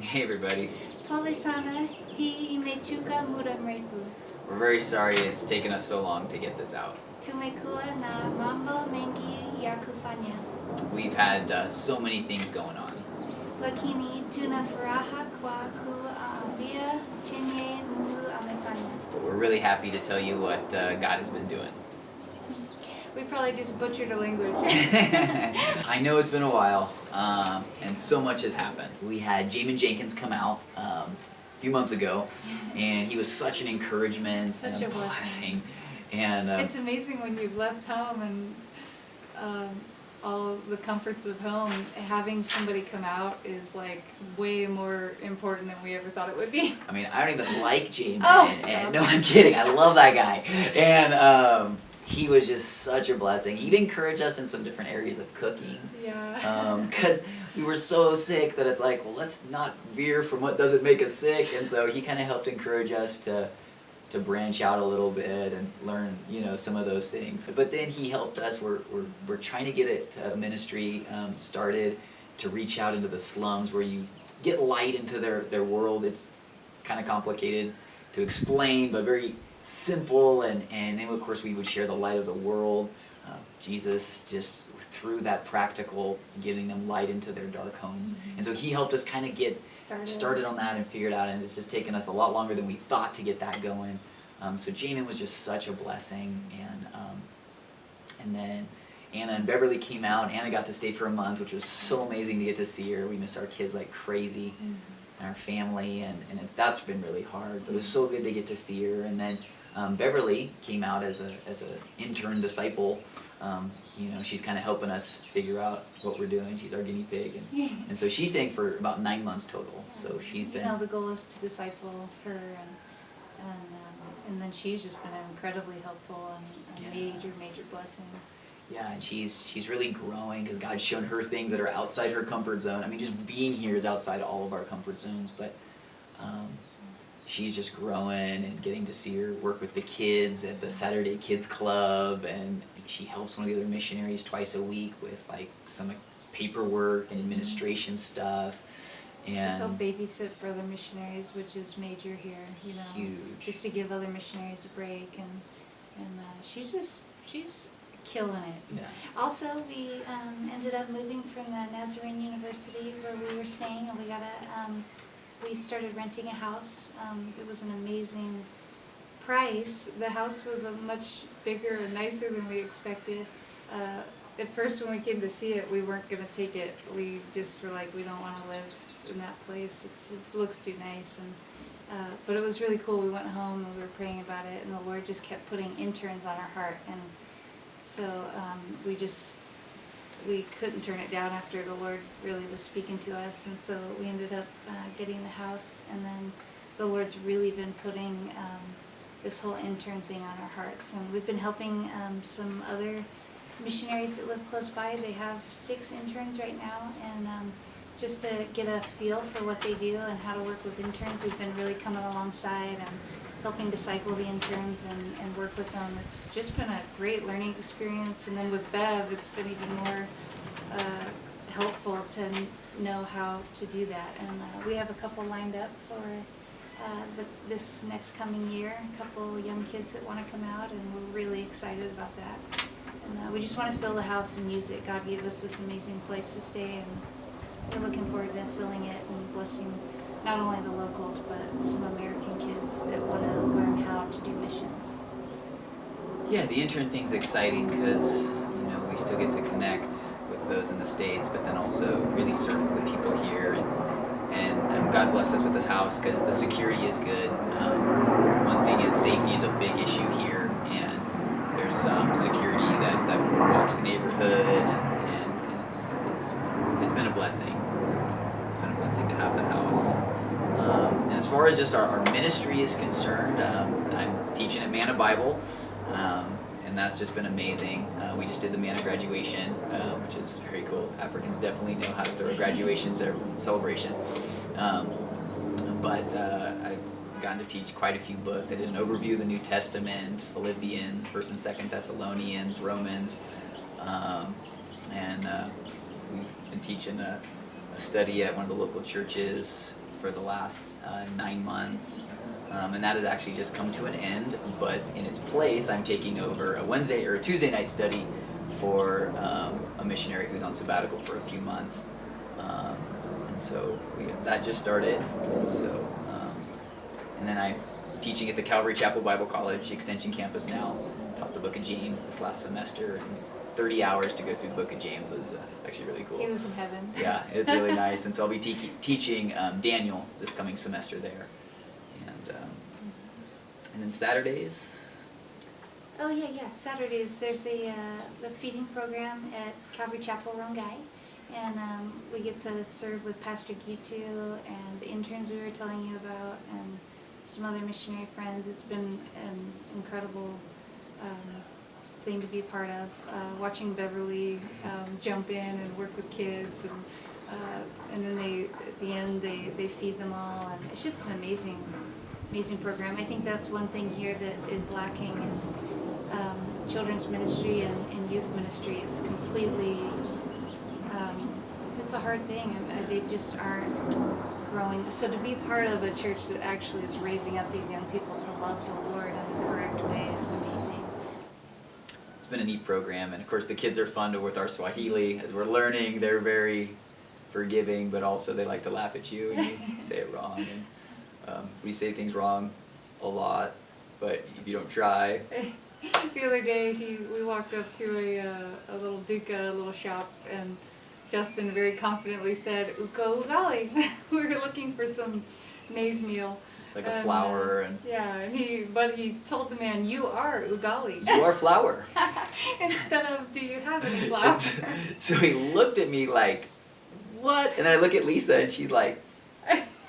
Hey everybody. Pole sana, hii imechuka muda mrefu. We're very sorry it's taken us so long to get this out. Tumekuwa na mambo mengi ya kufanya. We've had so many things going on. Lakini tuna furaha kwa kuambia chenye Mungu amefanya. But we're really happy to tell you what God has been doing. We probably just butchered a language. I know it's been a while, and so much has happened. We had Jamin Jenkins come out a few months ago, and he was such an encouragement and a blessing. And it's amazing when you've left home and all the comforts of home, having somebody come out is like way more important than we ever thought it would be. I mean, I don't even like Jamin. Oh, and no, I'm kidding. I love that guy. And he was just such a blessing. He encouraged us in some different areas of cooking. Yeah. Because we were so sick that it's like, well, let's not veer from what doesn't make us sick. And so he kind of helped encourage us to branch out a little bit and learn, some of those things. But then he helped us. We're trying to get a ministry started to reach out into the slums where you get light into their world. It's kind of complicated to explain, but very simple. And then of course we would share the light of the world. Jesus just through that practical, giving them light into their dark homes. Mm-hmm. And so he helped us kind of get started on that and figure it out, and it's just taken us a lot longer than we thought to get that going. So Jamin was just such a blessing, and then Anna and Beverly came out. Anna got to stay for a month, which was so amazing to get to see her. We miss our kids like crazy, and our family, and that's been really hard. But it was so good to get to see her. And then Beverly came out as a intern disciple. She's kind of helping us figure out what we're doing. She's our guinea pig, and so she's staying for about 9 months total. So she's been. The goal is to disciple her, and then she's just been incredibly helpful and a major blessing. Yeah, and she's really growing because God's shown her things that are outside her comfort zone. I mean, just being here is outside all of our comfort zones, but. She's just growing and getting to see her work with the kids at the Saturday Kids Club, and she helps one of the other missionaries twice a week with like some paperwork and administration stuff. And she's helped babysit for other missionaries, which is major here, huge. Just to give other missionaries a break, and she's killing it. Yeah. Also, we ended up moving from the Nazarene University where we were staying, and we started renting a house. It was an amazing price. The house was a much bigger and nicer than we expected. At first when we came to see it, we weren't going to take it. We just were like, we don't want to live in that place. It just looks too nice. But it was really cool. We went home and we were praying about it, and the Lord just kept putting interns on our heart. And so we couldn't turn it down after the Lord really was speaking to us, and so we ended up getting the house. And then the Lord's really been putting this whole intern thing on our hearts, and we've been helping some other missionaries that live close by. They have 6 interns right now, and just to get a feel for what they do and how to work with interns, we've been really coming alongside and helping disciple the interns and work with them. It's just been a great learning experience. And then with Bev, it's been even more helpful to know how to do that. And we have a couple lined up for this next coming year, a couple young kids that want to come out, and we're really excited about that. And we just want to fill the house and use it. God gave us this amazing place to stay, and we're looking forward to filling it and blessing not only the locals, but some American kids that want to learn how to do missions. Yeah, the intern thing's exciting because, we still get to connect with those in the States, but then also really serve the people here. And God bless us with this house because the security is good. One thing is safety is a big issue here, and there's some security that walks the neighborhood, and it's been a blessing. It's been a blessing to have the house. And as far as just our ministry is concerned, I'm teaching at Manna Bible, and that's just been amazing. We just did the Manna graduation, which is very cool. Africans definitely know how to throw a graduation celebration. But I've gotten to teach quite a few books. I did an overview of the New Testament, Philippians, 1st and 2nd Thessalonians, Romans, and we've been teaching a study at one of the local churches for the last 9 months. And that has actually just come to an end, but in its place, I'm taking over a Wednesday or a Tuesday night study for a missionary who's on sabbatical for a few months. And so that just started. And then I'm teaching at the Calvary Chapel Bible College Extension campus now. Taught the book of James this last semester, and 30 hours to go through the book of James was actually really cool. He was in heaven. Yeah, it's really nice. And so I'll be teaching Daniel this coming semester there. And then Saturdays. Oh yeah. Saturdays there's the feeding program at Calvary Chapel Rongai, and we get to serve with Pastor Gitu and the interns we were telling you about, and some other missionary friends. It's been an incredible thing to be a part of. Watching Beverly jump in and work with kids, and then at the end they feed them all, and it's just an amazing program. I think that's one thing here that is lacking is children's ministry and youth ministry. It's completely, it's a hard thing, and they just aren't growing. So to be part of a church that actually is raising up these young people to love the Lord in the correct way is amazing. It's been a neat program, and of course the kids are fun with our Swahili. As we're learning, they're very forgiving, but also they like to laugh at you and you say it wrong. And, we say things wrong a lot, but if you don't try. The other day, we walked up to a little duka, a little shop, and Justin very confidently said, "Uko ugali." We were looking for some maize meal. It's like a flour and. Yeah, but he told the man, "You are ugali." You are flour. Instead of, "Do you have any flour?" So he looked at me like, "What?" And then I look at Lisa, and she's like,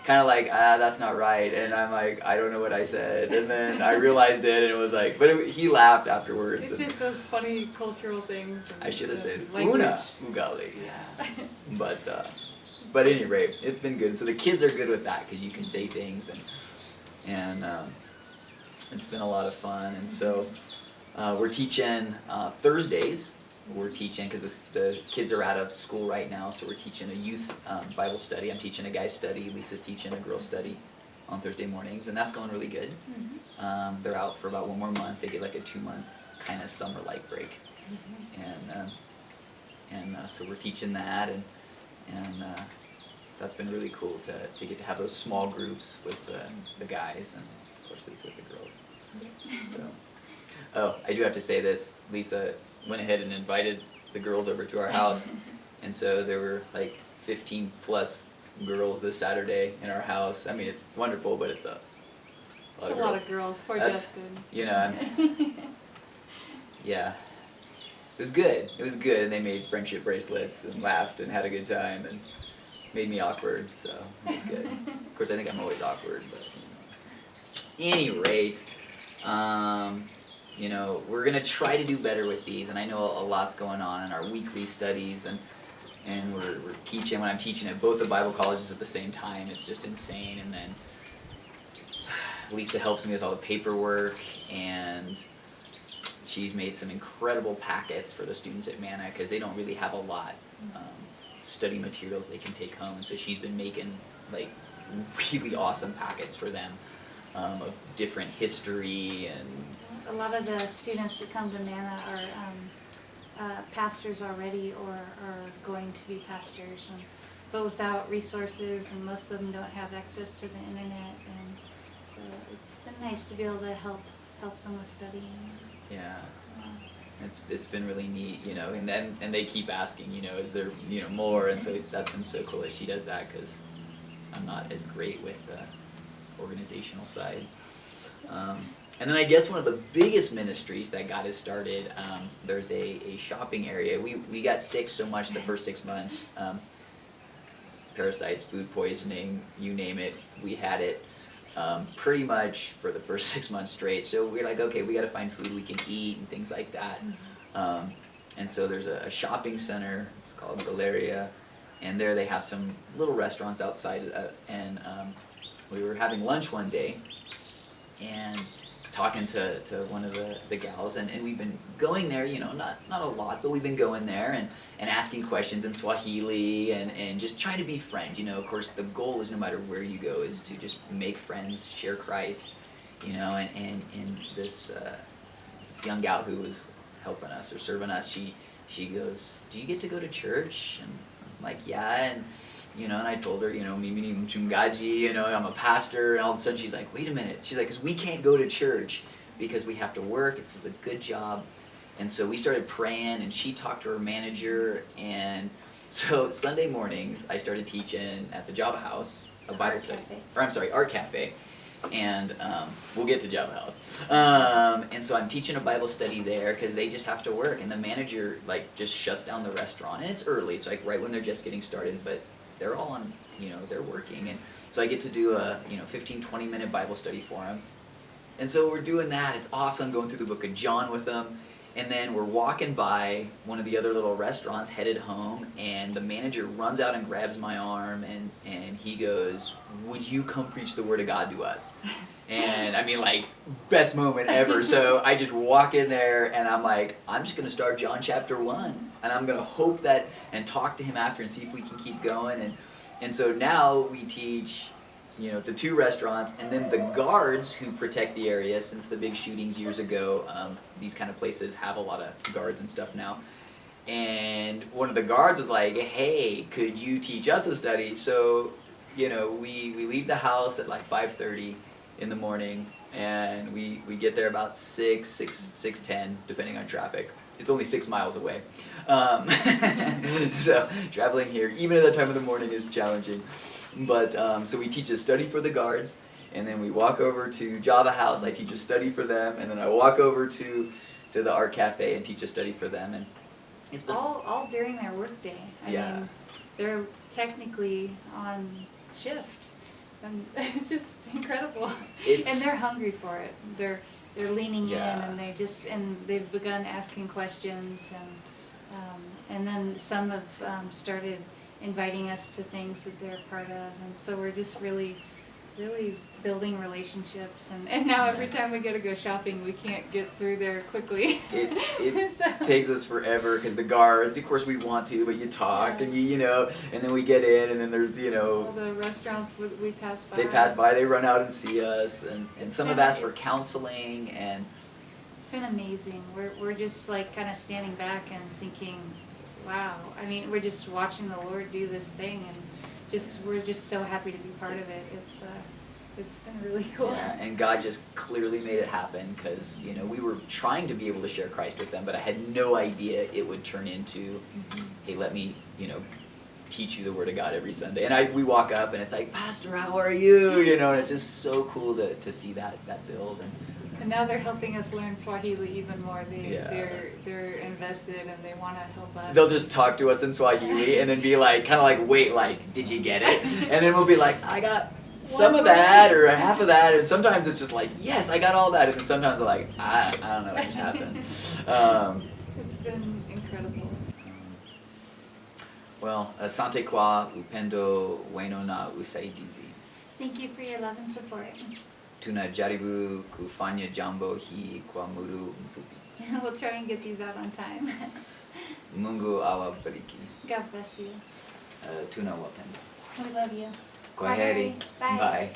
kind of like, that's not right. And I'm like, I don't know what I said. And then I realized it, and it was like, but he laughed afterwards. It's just those funny cultural things. I should have said, language. Una ugali. Yeah. But at any rate, it's been good. So the kids are good with that because you can say things, and it's been a lot of fun. And so we're teaching Thursdays. We're teaching, because the kids are out of school right now, so we're teaching a youth Bible study. I'm teaching a guy's study. Lisa's teaching a girl's study on Thursday mornings, and that's going really good. Mm-hmm. They're out for about 1 more month. They get like a 2-month kind of summer-like break. Mm-hmm. And so we're teaching that, and that's been really cool to get to have those small groups with the guys, and of course Lisa with the girls. So, I do have to say this, Lisa went ahead and invited the girls over to our house, and so there were like 15 plus girls this Saturday in our house. I mean, it's wonderful, but it's a lot of girls. A lot of girls. Poor Justin. You know, yeah. It was good. It was good, and they made friendship bracelets and laughed and had a good time and made me awkward, so it was good. Of course, I think I'm always awkward, but any rate, you know, we're going to try to do better with these, and I know a lot's going on in our weekly studies, and we're teaching, when I'm teaching at both the Bible colleges at the same time, it's just insane. And then Lisa helps me with all the paperwork, and she's made some incredible packets for the students at Manna, because they don't really have a lot study materials they can take home, and so she's been making like really awesome packets for them of different history. And a lot of the students that come to Manna are pastors already, or are going to be pastors, but without resources, and most of them don't have access to the internet, and so it's been nice to be able to help them with studying. Yeah. It's been really neat, you know, and they keep asking, you know, is there, you know, more, and so that's been so cool that she does that, because I'm not as great with the organizational side. And then I guess one of the biggest ministries that got us started, there's a shopping area. We got sick so much the first 6 months, parasites, food poisoning, you name it, we had it. Pretty much for the first 6 months straight. So we're like, okay, we got to find food we can eat and things like that. And so there's a shopping center. It's called Galeria, and there they have some little restaurants outside. And we were having lunch one day, and talking to one of the gals, and we've been going there, you know, not a lot, but we've been going there and asking questions in Swahili and just trying to be friends. You know, of course, the goal is no matter where you go is to just make friends, share Christ, you know, and this young gal who was helping us or serving us, she goes, "Do you get to go to church?" And I'm like, "Yeah," and you know, and I told her, you know, mimi ni mchungaji, you know, I'm a pastor, and all of a sudden she's like, "Wait a minute," she's like, "'cause we can't go to church because we have to work, it's a good job," and so we started praying, and she talked to her manager, and so Sunday mornings I started teaching at the Java House, a Bible Art study, Cafe. or I'm sorry, Art Cafe, and we'll get to Java House, and so I'm teaching a Bible study there because they just have to work, and the manager like just shuts down the restaurant, and it's early, it's like right when they're just getting started, but they're all on, you know, they're working, and so I get to do a, you know, 15-20 minute Bible study for them, and so we're doing that. It's awesome going through the book of John with them, and then we're walking by one of the other little restaurants headed home, and the manager runs out and grabs my arm, and he goes, "Would you come preach the word of God to us?" And I mean, like, best moment ever. So I just walk in there, and I'm like, I'm just going to start John chapter 1. And I'm going to hope that, and talk to him after and see if we can keep going. And so now we teach, you know, the 2 restaurants, and then the guards who protect the area since the big shootings years ago. These kind of places have a lot of guards and stuff now. And one of the guards was like, "Hey, could you teach us a study?" So, you know, we leave the house at like 5:30 in the morning, and we get there about 6:10, depending on traffic. It's only 6 miles away. So traveling here, even at that time of the morning, is challenging. But so we teach a study for the guards, and then we walk over to Java House, I teach a study for them, and then I walk over to the Art Cafe and teach a study for them. And it's been, All during their workday. I Yeah. mean, they're technically on shift. And it's just incredible. And they're hungry for it. They're leaning Yeah. in, and they've begun asking questions, and then some have started inviting us to things that they're part of, and so we're just really building relationships, and now every time we gotta go shopping, we can't get through there quickly. It So- takes us forever because the guards, of course we want to, but you talk, Yeah. and you know, and then we get in, and then there's, you all know, the restaurants we pass by. they pass by, they run out and see us, and some have Yeah, asked for it's- we'ing, and It's been amazing. We're just like kind of standing back and thinking, wow. I mean, we're just watching the Lord do this thing, and we're just so happy to be part of it. It's been really cool. yeah, and God just clearly made it happen because, you know, we were trying to be able to share Christ with them, but I had no idea it would turn into, hey, let me, you know, teach you the Word of God every Sunday. And we walk up, and it's like, "Pastor, how are you?" You know, and it's just so cool to see that build. And now they're helping us learn Swahili even more. Yeah. They're invested, and they want to help us. They'll just talk to us in Swahili and then be like, kind of like, "Wait, like, did you get it?" And then we'll be like, "I got some One of that word." or half of that," and sometimes it's just like, "Yes, I got all that," and then sometimes I'm like, I don't know what just happened. It's been incredible. Well, asante kwa upendo wenu na usaidizi. Thank you for your love and support. Tunajaribu kufanya jambo hii kwa muda mfupi. We'll try and get these out on time. Mungu awabariki. God bless you. Tunawapenda. We love you. Kwaheri. Bye. Bye.